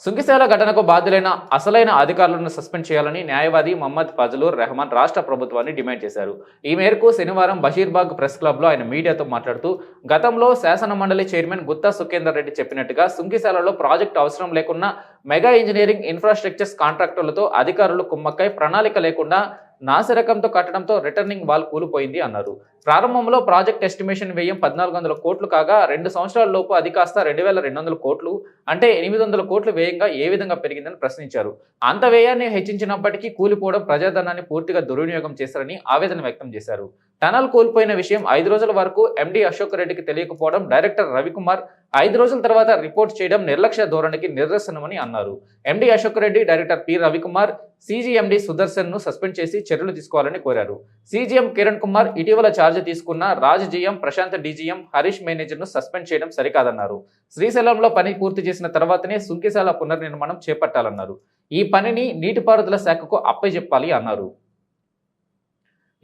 సుంకిసేల ఘటనకు బాధ్యులైన అసలైన అధికారులను సస్పెండ్ చేయాలని న్యాయవాది మహమ్మద్ ఫజలుర్ రెహమాన్ రాష్ట్ర ప్రభుత్వాన్ని డిమాండ్ చేశారు. ఈ మేరకు శనివారం బషీర్బాగ్ ప్రెస్ క్లబ్లో ఆయన మీడియాతో మాట్లాడుతూ, గతంలో శాసన మండలి చైర్మన్ గుత్తా సుఖేందర్ రెడ్డి చెప్పినట్టుగా సుంకిసేలలో ప్రాజెక్టు అవసరం లేకున్నా మెగా ఇంజనీరింగ్ ఇన్ఫ్రాస్ట్రక్చర్స్ కాంట్రాక్టర్లతో అధికారులు కుమ్మక్కై ప్రణాళిక లేకుండా నాసిరకంతో కట్టడంతో రిటర్నింగ్ వాల్ కూలిపోయింది అన్నారు. ప్రారంభంలో ప్రాజెక్ట్ ఎస్టిమేషన్ వ్యయం 1400 కోట్లు కాగా 2 సంవత్సరాల లోపు అది కాస్త 2200 కోట్లు అంటే 800 కోట్లు వ్యయంగా ఏ విధంగా పెరిగిందని ప్రశ్నించారు. అంత వ్యయాన్ని హెచ్చించినప్పటికీ కూలిపోవడం ప్రజాధనాన్ని పూర్తిగా దుర్వినియోగం చేశారని ఆవేదన వ్యక్తం చేశారు. టనల్ కూలిపోయిన విషయం 5 రోజుల వరకు ఎండీ అశోక్ రెడ్డికి తెలియకపోవడం, డైరెక్టర్ రవికుమార్ 5 రోజుల తర్వాత రిపోర్ట్ చేయడం నిర్లక్ష్య ధోరణికి నిదర్శనమని అన్నారు. MD Ashok Reddy, director P Ravikumar, CGMD Sudarshan ను సస్పెండ్ చేసి చర్యలు తీసుకోవాలని కోరారు. సీజీఎం కిరణ్ కుమార్ ఇటీవల ఛార్జ్ తీసుకున్న Raj GM, Prashant DGM, Harish manager ను సస్పెండ్ చేయడం సరికాదన్నారు. శ్రీశైలంలో పని పూర్తి చేసిన తర్వాతనే సుంకిశాల పునర్నిర్మాణం చేపట్టాలన్నారు. ఈ పనిని నీటిపారుదల శాఖకు అప్పచెప్పాలి అన్నారు.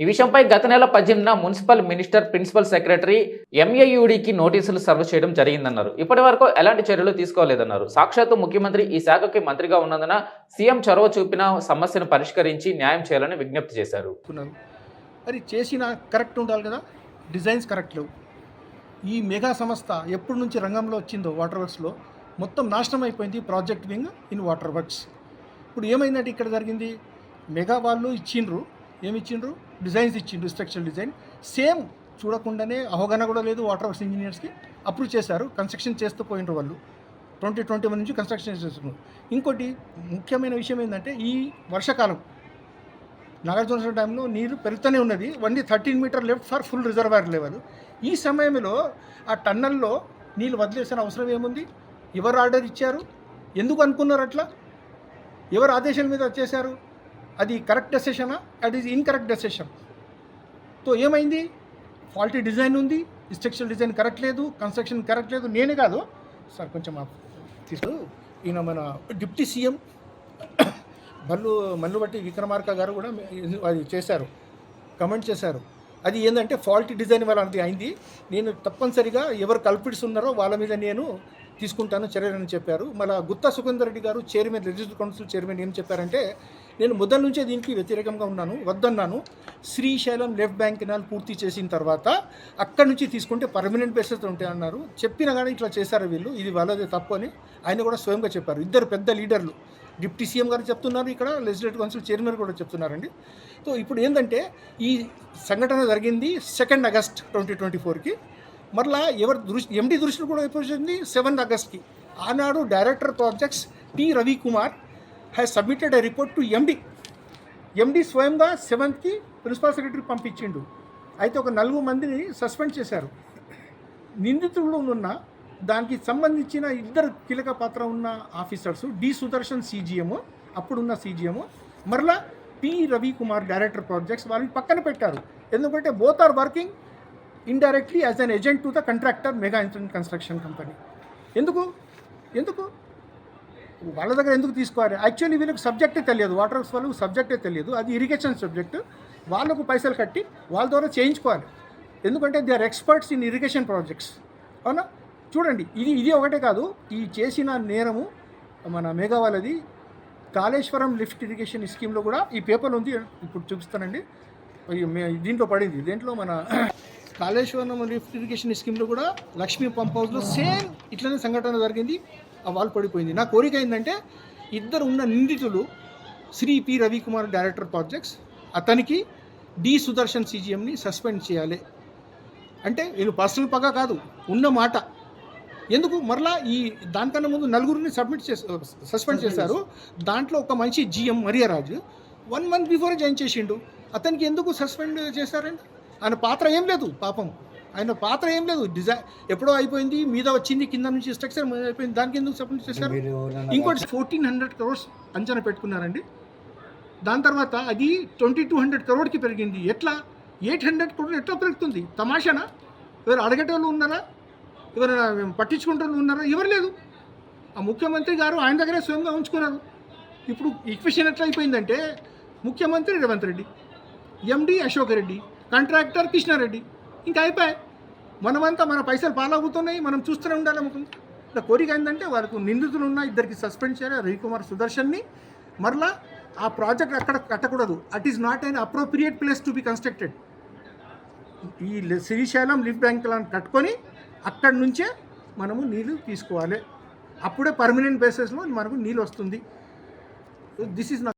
ఈ విషయంపై గత నెల 18న మున్సిపల్ మినిస్టర్, ప్రిన్సిపల్ సెక్రటరీ ఎంఏయుడికి నోటీసులు సర్వ్ చేయడం జరిగిందన్నారు. ఇప్పటి వరకు ఎలాంటి చర్యలు తీసుకోలేదన్నారు. సాక్షాత్తు ముఖ్యమంత్రి ఈ శాఖకి మంత్రిగా ఉన్నందున సీఎం చొరవ చూపిన సమస్యను పరిష్కరించి న్యాయం చేయాలని విజ్ఞప్తి చేశారు. మరి చేసిన కరెక్ట్ ఉండాలి కదా, డిజైన్స్ కరెక్ట్ లేవు. ఈ మెగా సంస్థ ఎప్పటి నుంచి రంగంలో వచ్చిందో వాటర్ వర్క్స్లో మొత్తం నాశనం అయిపోయింది. Project wing in water works. ఇప్పుడు ఏమైందంటే ఇక్కడ జరిగింది, మెగా వాళ్ళు ఇచ్చిండ్రు, ఏమి ఇచ్చిండ్రు, డిజైన్స్ ఇచ్చిండ్రు, స్ట్రక్చరల్ డిజైన్ సేమ్ చూడకుండానే అవగాహన కూడా లేదు. వాటర్ వర్క్స్ ఇంజనీర్స్కి అప్రూవ్ చేశారు, కన్స్ట్రక్షన్ చేస్తూ పోయినరు వాళ్ళు. 2021 నుంచి కన్స్ట్రక్షన్ చేస్తున్నారు. ఇంకోటి ముఖ్యమైన విషయం ఏంటంటే, ఈ వర్షాకాలం నాగార్జున డ్యాంలో నీరు పెరుగుతూనే ఉన్నది. Only 13 meter left for full reservoir level. ఈ సమయంలో ఆ టన్నల్లో నీళ్ళు వదిలేసిన అవసరం ఏముంది? ఎవరు ఆర్డర్ ఇచ్చారు? ఎందుకు అనుకున్నారు అట్లా? ఎవరు ఆదేశాల మీద చేశారు? అది కరెక్ట్ డెసిషనా? అది ఇన్కరెక్ట్ డెసిషన్. తో ఏమైంది? ఫాల్టీ డిజైన్ ఉంది, స్ట్రక్చరల్ డిజైన్ కరెక్ట్ లేదు, కన్స్ట్రక్షన్ కరెక్ట్ లేదు. నేనే కాదు సార్, కొంచెం తీసు ఈయన మన డిప్యూటీ సీఎం మల్లుబట్టి విక్రమార్క గారు కూడా అది చేశారు, కమెంట్ చేశారు. అది ఏంటంటే ఫాల్టీ డిజైన్ వల్ల అది అయింది. నేను తప్పనిసరిగా ఎవరు కల్పిట్స్ ఉన్నారో వాళ్ళ మీద నేను తీసుకుంటాను చర్యలని చెప్పారు. మళ్ళీ గుత్తా సుఖేందర్ రెడ్డి గారు చైర్మన్, లెజిస్లేటివ్ కౌన్సిల్ చైర్మన్ ఏం చెప్పారంటే, నేను మొదటి నుంచే దీనికి వ్యతిరేకంగా ఉన్నాను, వద్దన్నాను. శ్రీశైలం లెఫ్ట్ బ్యాంక్ కెనాల్ పూర్తి చేసిన తర్వాత అక్కడి నుంచి తీసుకుంటే పర్మనెంట్ బేసెస్ ఉంటాయి అన్నారు. చెప్పినా కానీ ఇట్లా చేశారు వీళ్ళు, ఇది వాళ్ళదే తప్పు అని ఆయన కూడా స్వయంగా చెప్పారు. ఇద్దరు పెద్ద లీడర్లు, డిప్యూటీ సీఎం గారు చెప్తున్నారు, ఇక్కడ లెజిస్లేటివ్ కౌన్సిల్ చైర్మన్ కూడా చెప్తున్నారండి. సో ఇప్పుడు ఏంటంటే, ఈ సంఘటన జరిగింది 2 ఆగస్ట్ 2024కి. మరలా ఎండీ దృష్టిలో కూడా వచ్చింది 7 ఆగస్ట్కి. ఆనాడు director projects T Ravikumar has submitted a report to MD స్వయంగా 7కి ప్రిన్సిపల్ సెక్రటరీ పంపించిండు. అయితే ఒక 4 మందిని సస్పెండ్ చేశారు. నిందితులు ఉన్న దానికి సంబంధించిన 2 కీలక పాత్ర ఉన్న ఆఫీసర్స్, డి సుదర్శన్ సీజీఎం, అప్పుడున్న సీజీఎం, మరలా పి రవికుమార్ డైరెక్టర్ ప్రాజెక్ట్స్, వాళ్ళని పక్కన పెట్టారు. ఎందుకంటే both are working indirectly as an agent to the contractor mega construction company. ఎందుకు వాళ్ళ దగ్గర ఎందుకు తీసుకోవాలి? యాక్చువల్లీ వీళ్ళకి సబ్జెక్టే తెలియదు, వాటర్ వర్క్స్ వాళ్ళకు సబ్జెక్టే తెలియదు. అది ఇరిగేషన్ సబ్జెక్టు. వాళ్ళకు పైసలు కట్టి వాళ్ళ ద్వారా చేయించుకోవాలి. ఎందుకంటే they are experts in irrigation projects. అవునా? చూడండి, ఇది ఒకటే కాదు, ఈ చేసిన నేరము మన మెగా వాళ్ళది. కాళేశ్వరం లిఫ్ట్ ఇరిగేషన్ స్కీమ్లో కూడా ఈ పేపర్ ఉంది, ఇప్పుడు చూపిస్తానండి. దీంట్లో పడింది, దీంట్లో మన కాళేశ్వరం లిఫ్ట్ ఇరిగేషన్ స్కీమ్లో కూడా లక్ష్మీ పంప్ హౌస్లో సేమ్ ఇట్లనే సంఘటన జరిగింది. ఆ వాల్ పడిపోయింది. నా కోరిక ఏంటంటే, ఇద్దరు ఉన్న నిందితులు Shri P Ravikumar director projects, అతనికి డి సుదర్శన్ సీజీఎంని సస్పెండ్ చేయాలి. అంటే వీళ్ళు పర్సనల్ పగా కాదు, ఉన్న మాట. ఎందుకు మరలా ఈ దానికన్నా ముందు 4గురిని సస్పెండ్ చేశారు. దాంట్లో ఒక మంచి GM Mariyaraju 1 month before join చేసిండు. అతనికి ఎందుకు సస్పెండ్ చేశారండి? ఆయన పాత్ర ఏం లేదు, పాపం ఆయన పాత్ర ఏం లేదు. డిజైన్ ఎప్పుడో అయిపోయింది, మీద వచ్చింది, కింద నుంచి స్ట్రక్చర్ అయిపోయింది, దానికి ఎందుకు సస్పెండ్ చేశారు? ఇంకోటి 1400 crores అంచనా పెట్టుకున్నారండి. దాని తర్వాత అది 2200 crores పెరిగింది. ఎట్లా 800 crores ఎట్లా పెరుగుతుంది? తమాషానా? ఎవరు అడగటోళ్ళు ఉన్నారా? ఎవరైనా పట్టించుకుంటే ఉన్నారా? ఎవరు లేదు. ఆ ముఖ్యమంత్రి గారు ఆయన దగ్గరే స్వయంగా ఉంచుకున్నారు. ఇప్పుడు ఈక్వేషన్ ఎట్లా అయిపోయిందంటే, ముఖ్యమంత్రి రేవంత్ రెడ్డి, ఎండీ అశోక్ రెడ్డి, కాంట్రాక్టర్ కృష్ణారెడ్డి, ఇంకా అయిపోయాయి. మనమంతా మన పైసలు పాలవుతున్నాయి, మనం చూస్తూనే ఉండాలి. నా కోరిక ఏంటంటే వాళ్ళకు నిందితులు ఉన్న ఇద్దరికి సస్పెండ్ చేయాలి, రవికుమార్ సుదర్శన్ని. మరలా ఆ ప్రాజెక్ట్ అక్కడ కట్టకూడదు. It is not an appropriate place to be constructed. ఈ శ్రీశైలం లిఫ్ట్ బ్యాంకులను కట్టుకొని అక్కడి నుంచే మనము నీళ్ళు తీసుకోవాలి. అప్పుడే పర్మనెంట్ బేసిస్లో మనకు నీళ్ళు వస్తుంది. This is